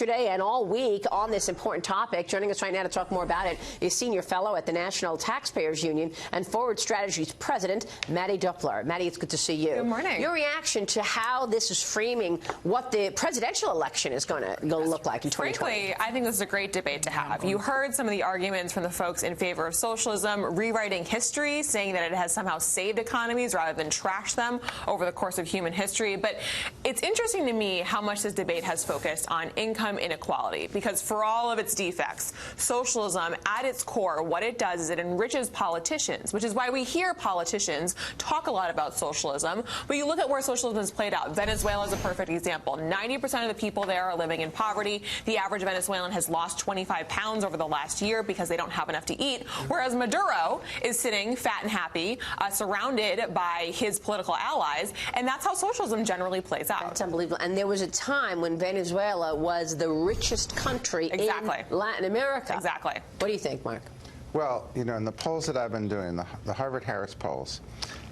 Today and all week on this important topic. Joining us right now to talk more about it is Senior Fellow at the National Taxpayers Union and Forward Strategies President, Mattie Duppler. Mattie, it's good to see you. Good morning. Your reaction to how this is framing what the presidential election is going to look like in 2020? Frankly, I think this is a great debate to have. You heard some of the arguments from the folks in favor of socialism, rewriting history, saying that it has somehow saved economies rather than trashed them over the course of human history. But it's interesting to me how much this debate has focused on income inequality, because for all of its defects, socialism at its core, what it does is it enriches politicians, which is why we hear politicians talk a lot about socialism. But you look at where socialism is played out. Venezuela is a perfect example. 90% of the people there are living in poverty. The average Venezuelan has lost 25 pounds over the last year because they don't have enough to eat, whereas Maduro is sitting fat and happy, surrounded by his political allies, and that's how socialism generally plays out. That's unbelievable. And there was a time when Venezuela was the richest country in Latin America. Exactly. What do you think, Mark? Well, you know, in the polls that I've been doing, the Harvard-Harris polls,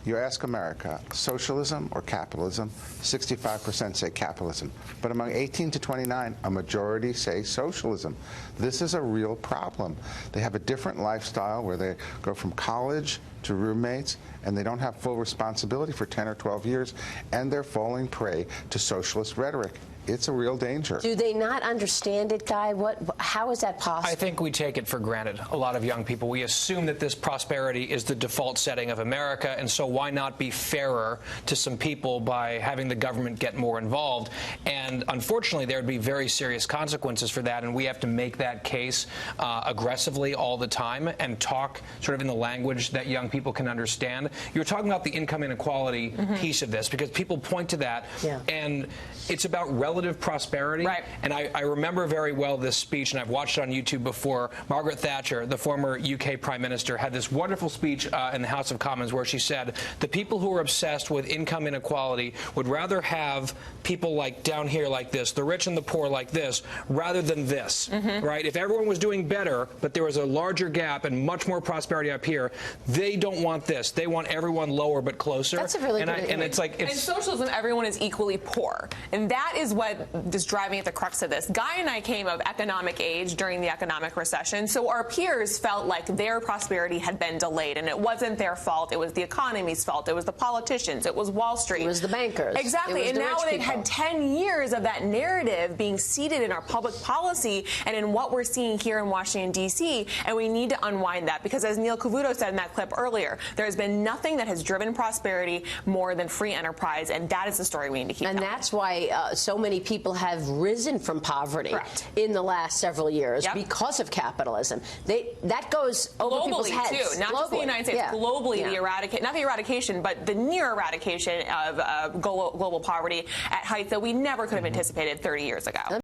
you ask America, socialism or capitalism, 65% say capitalism. But among 18 to 29, a majority say socialism. This is a real problem. They have a different lifestyle where they go from college to roommates, and they don't have full responsibility for 10 or 12 years, and they're falling prey to socialist rhetoric. It's a real danger. Do they not understand it, Guy? How is that possible? I think we take it for granted, a lot of young people. We assume that this prosperity is the default setting of America, and so why not be fairer to some people by having the government get more involved? And unfortunately, there would be very serious consequences for that, and we have to make that case aggressively all the time and talk sort of in the language that young people can understand. You're talking about the income inequality piece of this, because people point to that, and it's about relative prosperity. Right. And I remember very well this speech, and I've watched it on YouTube before. Margaret Thatcher, the former UK Prime Minister, had this wonderful speech in the House of Commons where she said, the people who are obsessed with income inequality would rather have people like down here like this, the rich and the poor like this, rather than this. Right? If everyone was doing better, but there was a larger gap and much more prosperity up here, they don't want this. They want everyone lower but closer. That's a really good idea. And it's like... in socialism, everyone is equally poor. And that is what is driving at the crux of this. Guy and I came of economic age during the economic recession, so our peers felt like their prosperity had been delayed, and it wasn't their fault. It was the economy's fault. It was the politicians. It was Wall Street. It was the bankers. Exactly. And now they've had 10 years of that narrative being seated in our public policy and in what we're seeing here in Washington, D.C., and we need to unwind that, because as Neil Cavuto said in that clip earlier, there has been nothing that has driven prosperity more than free enterprise, and that is the story we need to keep telling. And that's why so many people have risen from poverty in the last several years because of capitalism. That goes over people's heads. Globally, too. Not just the United States. Globally, not the eradication, but the near eradication of global poverty at heights that we never could have anticipated 30 years ago.